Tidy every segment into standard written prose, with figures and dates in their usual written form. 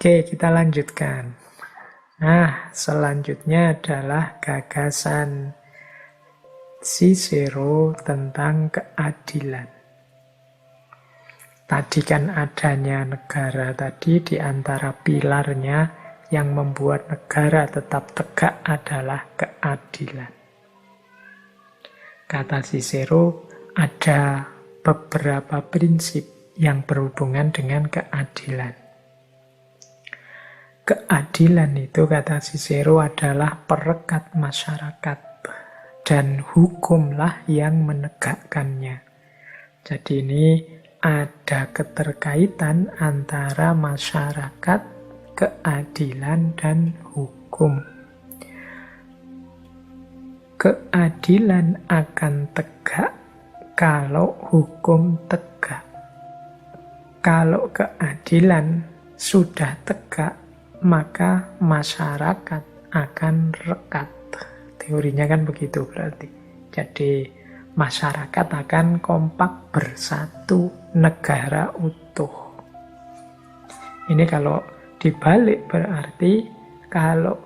Oke, kita lanjutkan. Nah, selanjutnya adalah gagasan Cicero tentang keadilan. Tadi kan adanya negara tadi di antara pilarnya yang membuat negara tetap tegak adalah keadilan. Kata Cicero, ada beberapa prinsip yang berhubungan dengan keadilan. Keadilan itu, kata Cicero, adalah perekat masyarakat dan hukumlah yang menegakkannya. Jadi ini ada keterkaitan antara masyarakat, keadilan, dan hukum. Keadilan akan tegak kalau hukum tegak. Kalau keadilan sudah tegak, maka masyarakat akan rekat. Teorinya kan begitu berarti. Jadi masyarakat akan kompak bersatu, negara utuh. Ini kalau dibalik berarti kalau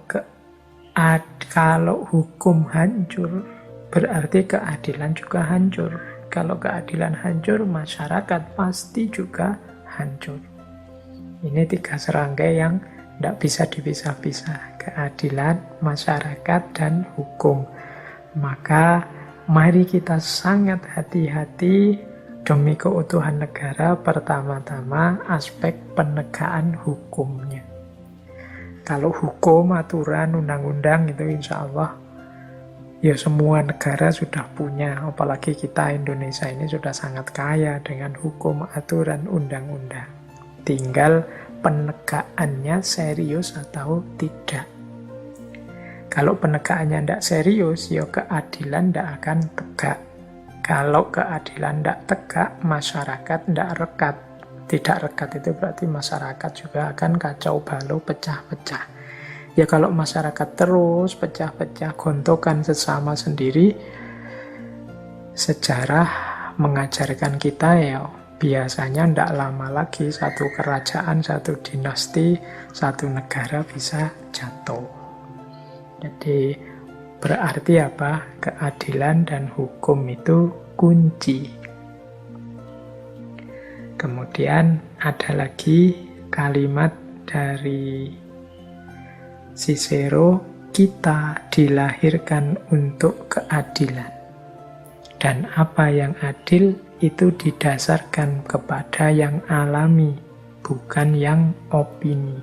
hukum hancur, berarti keadilan juga hancur. Kalau keadilan hancur, masyarakat pasti juga hancur. Ini 3 serangkai yang tidak bisa dipisah-pisah. Keadilan, masyarakat, dan hukum. Maka mari kita sangat hati-hati demi keutuhan negara. Pertama-tama aspek penegakan hukumnya. Kalau hukum, aturan, undang-undang itu insya Allah ya semua negara sudah punya. Apalagi kita Indonesia ini sudah sangat kaya dengan hukum, aturan, undang-undang. Tinggal penegakannya serius atau tidak. Kalau penegakannya tidak serius, ya keadilan tidak akan tegak. Kalau keadilan tidak tegak, masyarakat tidak rekat. Tidak rekat itu berarti masyarakat juga akan kacau balau, pecah-pecah. Ya kalau masyarakat terus pecah-pecah, gontokan sesama sendiri, sejarah mengajarkan kita ya biasanya tidak lama lagi satu kerajaan, satu dinasti, satu negara bisa jatuh. Jadi berarti apa? Keadilan dan hukum itu kunci. Kemudian ada lagi kalimat dari Cicero, kita dilahirkan untuk keadilan. Dan apa yang adil itu didasarkan kepada yang alami, bukan yang opini.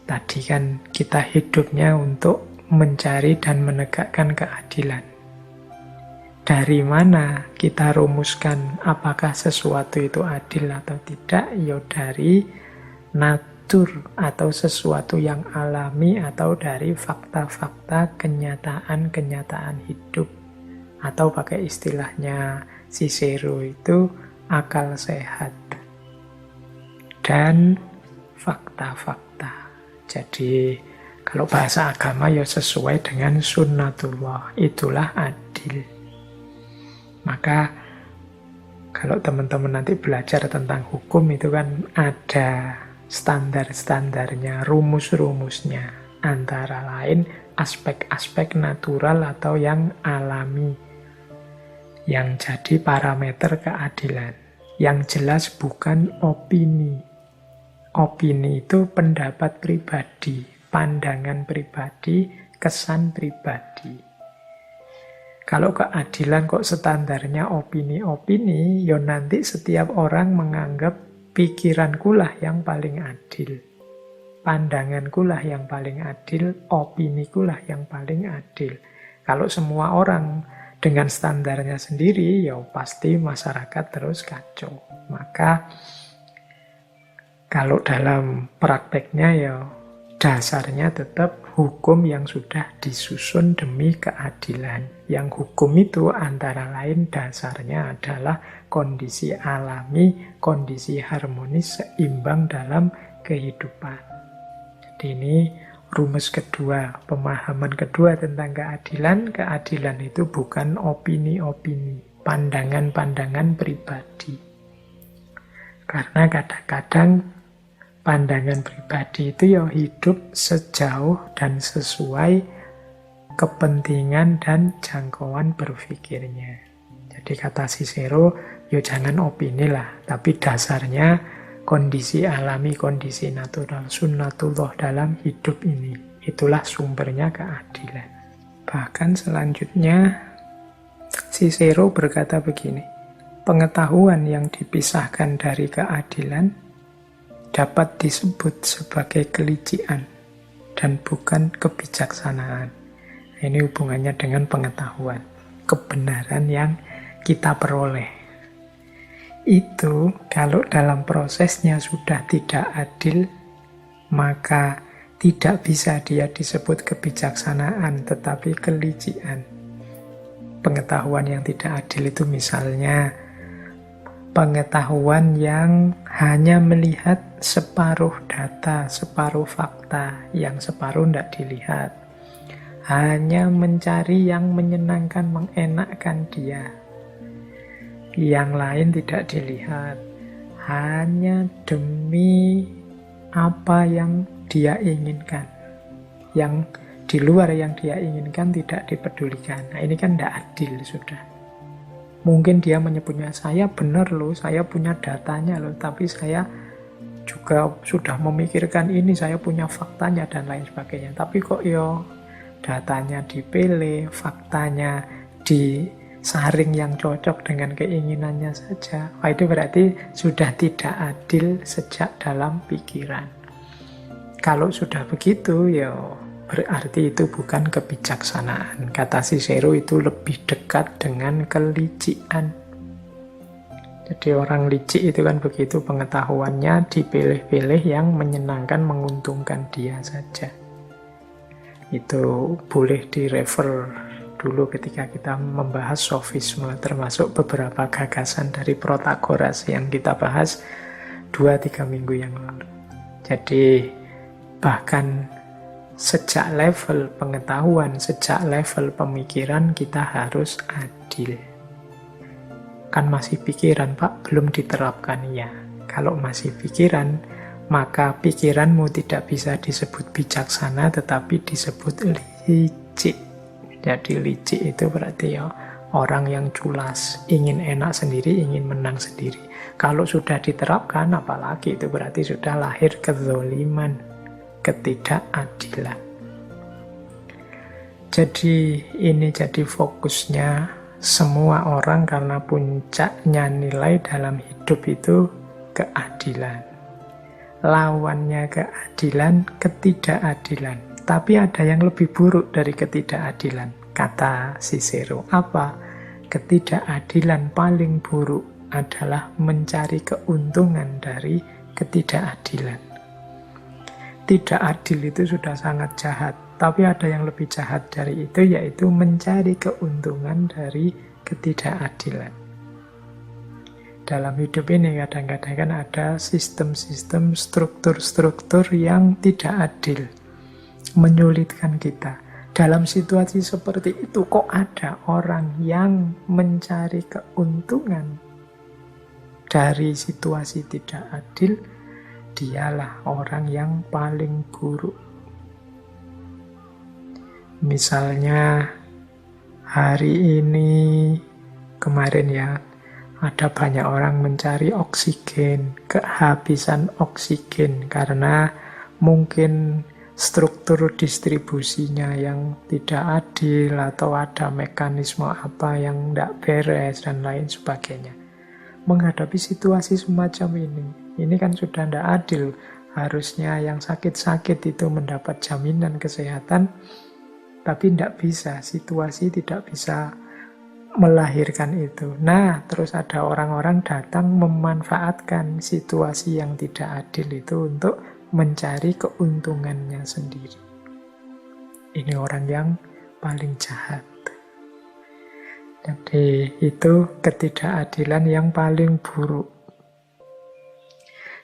Tadi kan kita hidupnya untuk mencari dan menegakkan keadilan. Dari mana kita rumuskan apakah sesuatu itu adil atau tidak? Ya dari natur atau sesuatu yang alami atau dari fakta-fakta kenyataan-kenyataan hidup. Atau pakai istilahnya Cicero itu akal sehat dan fakta-fakta. Jadi kalau bahasa agama ya sesuai dengan sunnatullah, itulah adil. Maka kalau teman-teman nanti belajar tentang hukum itu kan ada standar-standarnya, rumus-rumusnya. Antara lain aspek-aspek natural atau yang alami, yang jadi parameter keadilan. Yang jelas bukan opini. Opini itu pendapat pribadi, pandangan pribadi, kesan pribadi. Kalau keadilan kok standarnya opini-opini, ya nanti setiap orang menganggap pikirankulah yang paling adil. Pandangankulah yang paling adil, opinikulah yang paling adil. Kalau semua orang dengan standarnya sendiri, ya pasti masyarakat terus kacau. Maka kalau dalam prakteknya ya dasarnya tetap hukum yang sudah disusun demi keadilan. Yang hukum itu antara lain dasarnya adalah kondisi alami, kondisi harmonis, seimbang dalam kehidupan. Jadi ini rumus kedua, pemahaman kedua tentang keadilan. Keadilan itu bukan opini-opini, pandangan-pandangan pribadi. Karena kadang-kadang pandangan pribadi itu ya hidup sejauh dan sesuai kepentingan dan jangkauan berpikirnya. Jadi kata Cicero, ya jangan opini lah, tapi dasarnya kondisi alami, kondisi natural, sunnatullah dalam hidup ini. Itulah sumbernya keadilan. Bahkan selanjutnya, Cicero berkata begini, pengetahuan yang dipisahkan dari keadilan dapat disebut sebagai kelicikan dan bukan kebijaksanaan. Ini hubungannya dengan pengetahuan, kebenaran yang kita peroleh. Itu kalau dalam prosesnya sudah tidak adil, maka tidak bisa dia disebut kebijaksanaan, tetapi kelicikan. Pengetahuan yang tidak adil itu misalnya pengetahuan yang hanya melihat separuh data, separuh fakta, yang separuh tidak dilihat. Hanya mencari yang menyenangkan, mengenakkan dia. Yang lain tidak dilihat. Hanya demi apa yang dia inginkan. Yang di luar yang dia inginkan tidak dipedulikan. Nah, ini kan tidak adil sudah. Mungkin dia menyebutnya, saya benar loh, saya punya datanya loh, tapi saya juga sudah memikirkan ini, saya punya faktanya dan lain sebagainya. Tapi kok datanya dipilih, faktanya disaring yang cocok dengan keinginannya saja. Wah, itu berarti sudah tidak adil sejak dalam pikiran. Kalau sudah begitu, berarti itu bukan kebijaksanaan. Kata Cicero itu lebih dekat dengan kelicikan. Jadi orang licik itu kan begitu, pengetahuannya dipilih-pilih yang menyenangkan, menguntungkan dia saja. Itu boleh direfer dulu ketika kita membahas sofisme, termasuk beberapa gagasan dari Protagoras yang kita bahas 2-3 minggu yang lalu. Jadi bahkan sejak level pengetahuan, sejak level pemikiran kita harus adil. Kan masih pikiran, Pak, belum diterapkan ya. Kalau masih pikiran, maka pikiranmu tidak bisa disebut bijaksana, tetapi disebut licik. Jadi licik itu berarti orang yang culas, ingin enak sendiri, ingin menang sendiri. Kalau sudah diterapkan, apalagi itu berarti sudah lahir kezoliman, ketidakadilan. Jadi ini jadi fokusnya semua orang, karena puncaknya nilai dalam hidup itu keadilan. Lawannya keadilan, ketidakadilan. Tapi ada yang lebih buruk dari ketidakadilan, kata Cicero. Apa? Ketidakadilan paling buruk adalah mencari keuntungan dari ketidakadilan. Tidak adil itu sudah sangat jahat, tapi ada yang lebih jahat dari itu, yaitu mencari keuntungan dari ketidakadilan. Dalam hidup ini kadang-kadang kan ada sistem-sistem, struktur-struktur yang tidak adil, menyulitkan kita. Dalam situasi seperti itu kok ada orang yang mencari keuntungan dari situasi tidak adil, dialah orang yang paling buruk. Misalnya hari ini, kemarin ada banyak orang mencari oksigen, kehabisan oksigen karena mungkin struktur distribusinya yang tidak adil atau ada mekanisme apa yang tidak beres dan lain sebagainya. Menghadapi situasi semacam ini kan sudah tidak adil. Harusnya yang sakit-sakit itu mendapat jaminan kesehatan, tapi tidak bisa, situasi tidak bisa melahirkan itu. Nah, terus ada orang-orang datang memanfaatkan situasi yang tidak adil itu untuk mencari keuntungannya sendiri. Ini orang yang paling jahat. Jadi itu ketidakadilan yang paling buruk.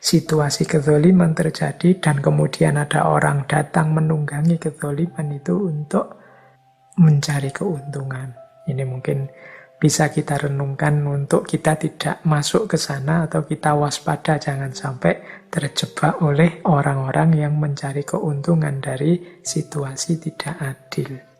Situasi kezoliman terjadi dan kemudian ada orang datang menunggangi kezoliman itu untuk mencari keuntungan. Ini mungkin bisa kita renungkan untuk kita tidak masuk ke sana atau kita waspada jangan sampai terjebak oleh orang-orang yang mencari keuntungan dari situasi tidak adil.